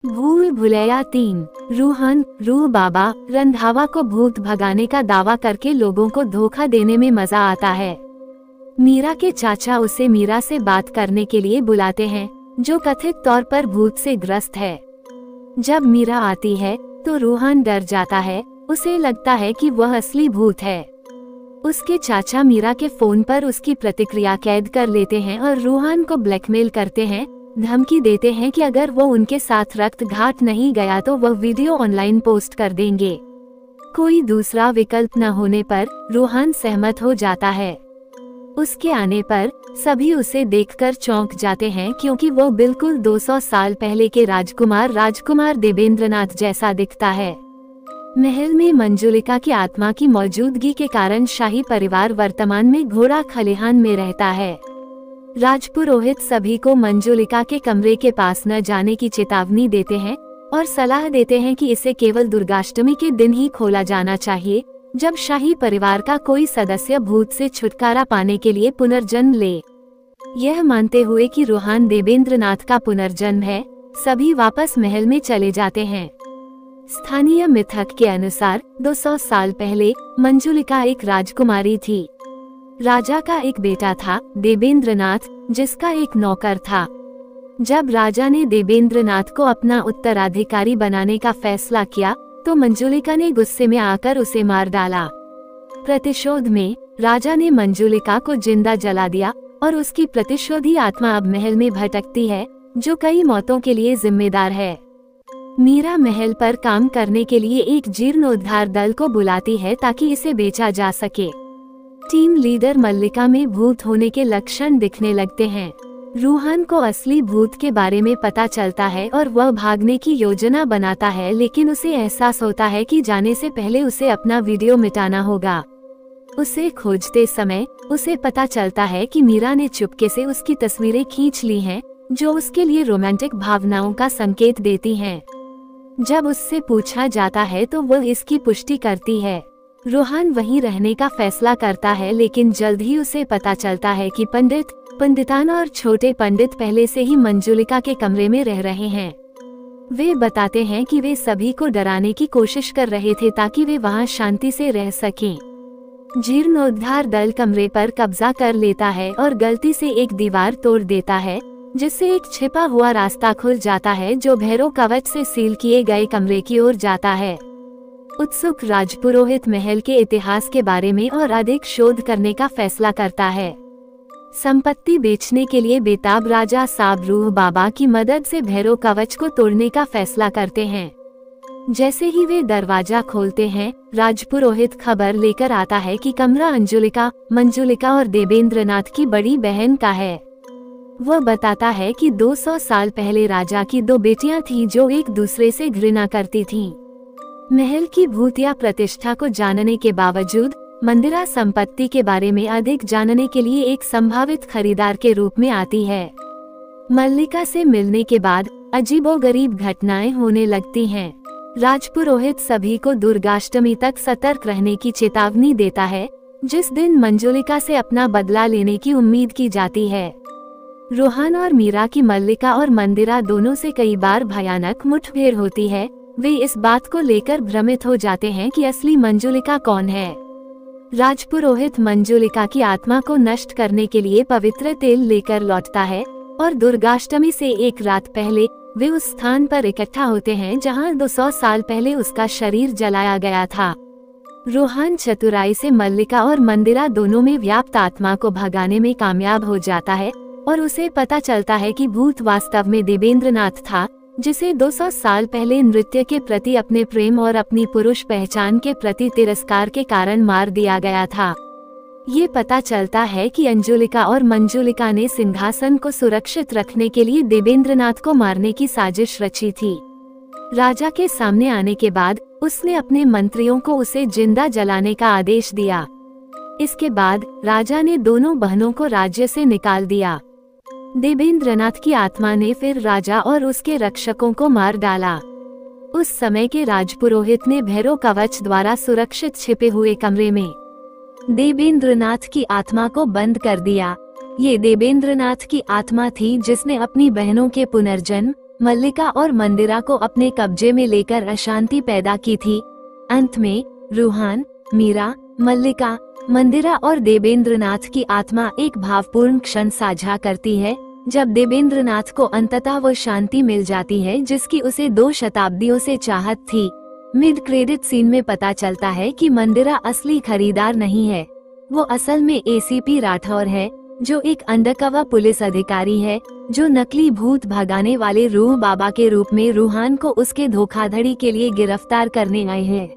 भूल भुलैया 3। रूहन रूह बाबा रंधावा को भूत भगाने का दावा करके लोगों को धोखा देने में मजा आता है। मीरा के चाचा उसे मीरा से बात करने के लिए बुलाते हैं, जो कथित तौर पर भूत से ग्रस्त है। जब मीरा आती है तो रूहन डर जाता है, उसे लगता है कि वह असली भूत है। उसके चाचा मीरा के फोन पर उसकी प्रतिक्रिया कैद कर लेते हैं और रूहन को ब्लैकमेल करते हैं, धमकी देते हैं कि अगर वो उनके साथ रक्त घाट नहीं गया तो वह वीडियो ऑनलाइन पोस्ट कर देंगे। कोई दूसरा विकल्प न होने पर रूहन सहमत हो जाता है। उसके आने पर सभी उसे देखकर चौंक जाते हैं, क्योंकि वो बिल्कुल 200 साल पहले के राजकुमार देवेंद्रनाथ जैसा दिखता है। महल में मंजुलिका की आत्मा की मौजूदगी के कारण शाही परिवार वर्तमान में घोड़ा खलिहान में रहता है। राजपुरोहित सभी को मंजुलिका के कमरे के पास न जाने की चेतावनी देते हैं और सलाह देते हैं कि इसे केवल दुर्गाष्टमी के दिन ही खोला जाना चाहिए, जब शाही परिवार का कोई सदस्य भूत से छुटकारा पाने के लिए पुनर्जन्म ले। यह मानते हुए कि रूहन देवेंद्रनाथ का पुनर्जन्म है, सभी वापस महल में चले जाते हैं। स्थानीय मिथक के अनुसार 200 साल पहले मंजुलिका एक राजकुमारी थी। राजा का एक बेटा था देवेंद्रनाथ, जिसका एक नौकर था। जब राजा ने देवेंद्रनाथ को अपना उत्तराधिकारी बनाने का फैसला किया तो मंजुलिका ने गुस्से में आकर उसे मार डाला। प्रतिशोध में राजा ने मंजुलिका को जिंदा जला दिया और उसकी प्रतिशोधी आत्मा अब महल में भटकती है, जो कई मौतों के लिए जिम्मेदार है। मीरा महल पर काम करने के लिए एक जीर्णोद्धार दल को बुलाती है ताकि इसे बेचा जा सके। टीम लीडर मल्लिका में भूत होने के लक्षण दिखने लगते हैं। रूहन को असली भूत के बारे में पता चलता है और वह भागने की योजना बनाता है, लेकिन उसे एहसास होता है कि जाने से पहले उसे अपना वीडियो मिटाना होगा। उसे खोजते समय उसे पता चलता है कि मीरा ने चुपके से उसकी तस्वीरें खींच ली हैं, जो उसके लिए रोमांटिक भावनाओं का संकेत देती हैं। जब उससे पूछा जाता है तो वह इसकी पुष्टि करती है। रूहन वहीं रहने का फैसला करता है, लेकिन जल्द ही उसे पता चलता है कि पंडितान और छोटे पंडित पहले से ही मंजुलिका के कमरे में रह रहे हैं। वे बताते हैं कि वे सभी को डराने की कोशिश कर रहे थे ताकि वे वहां शांति से रह सकें। जीर्णोद्धार दल कमरे पर कब्जा कर लेता है और गलती से एक दीवार तोड़ देता है, जिससे एक छिपा हुआ रास्ता खुल जाता है जो भैरव कवच से सील किए गए कमरे की ओर जाता है। उत्सुक राजपुरोहित महल के इतिहास के बारे में और अधिक शोध करने का फैसला करता है। संपत्ति बेचने के लिए बेताब राजा साब रूह बाबा की मदद से भैरव कवच को तोड़ने का फैसला करते हैं। जैसे ही वे दरवाजा खोलते हैं, राजपुरोहित खबर लेकर आता है कि कमरा मंजुलिका और देवेंद्रनाथ की बड़ी बहन का है। वह बताता है कि 200 साल पहले राजा की 2 बेटियां थीं जो एक दूसरे से घृणा करती थीं। महल की भूतिया प्रतिष्ठा को जानने के बावजूद मंदिरा संपत्ति के बारे में अधिक जानने के लिए एक संभावित खरीदार के रूप में आती है। मल्लिका से मिलने के बाद अजीबोगरीब घटनाएं होने लगती हैं। राजपुरोहित सभी को दुर्गाष्टमी तक सतर्क रहने की चेतावनी देता है, जिस दिन मंजुलिका से अपना बदला लेने की उम्मीद की जाती है। रूहन और मीरा की मल्लिका और मंदिरा दोनों से कई बार भयानक मुठभेड़ होती है। वे इस बात को लेकर भ्रमित हो जाते हैं कि असली मंजुलिका कौन है। राजपुरोहित मंजुलिका की आत्मा को नष्ट करने के लिए पवित्र तेल लेकर लौटता है और दुर्गाष्टमी से एक रात पहले वे उस स्थान पर इकट्ठा होते हैं जहां 200 साल पहले उसका शरीर जलाया गया था। रूहन चतुराई से मल्लिका और मंदिरा दोनों में व्याप्त आत्मा को भगाने में कामयाब हो जाता है और उसे पता चलता है कि भूत वास्तव में देवेंद्रनाथ था, जिसे 200 साल पहले नृत्य के प्रति अपने प्रेम और अपनी पुरुष पहचान के प्रति तिरस्कार के कारण मार दिया गया था। ये पता चलता है कि अंजुलिका और मंजुलिका ने सिंहासन को सुरक्षित रखने के लिए देवेंद्रनाथ को मारने की साजिश रची थी। राजा के सामने आने के बाद उसने अपने मंत्रियों को उसे जिंदा जलाने का आदेश दिया। इसके बाद राजा ने दोनों बहनों को राज्य से निकाल दिया। देवेंद्रनाथ की आत्मा ने फिर राजा और उसके रक्षकों को मार डाला। उस समय के राजपुरोहित ने भैरव कवच द्वारा सुरक्षित छिपे हुए कमरे में देवेंद्रनाथ की आत्मा को बंद कर दिया। ये देवेंद्रनाथ की आत्मा थी जिसने अपनी बहनों के पुनर्जन्म मल्लिका और मंदिरा को अपने कब्जे में लेकर अशांति पैदा की थी। अंत में रूहान, मीरा, मल्लिका, मंदिरा और देवेंद्रनाथ की आत्मा एक भावपूर्ण क्षण साझा करती है, जब देवेंद्रनाथ को अंततः वो शांति मिल जाती है जिसकी उसे 2 शताब्दियों से चाहत थी। मिड क्रेडिट सीन में पता चलता है कि मंदिरा असली खरीदार नहीं है, वो असल में एसीपी राठौर है, जो एक अंडरकवर पुलिस अधिकारी है, जो नकली भूत भगाने वाले रूह बाबा के रूप में रूहान को उसके धोखाधड़ी के लिए गिरफ्तार करने आए हैं।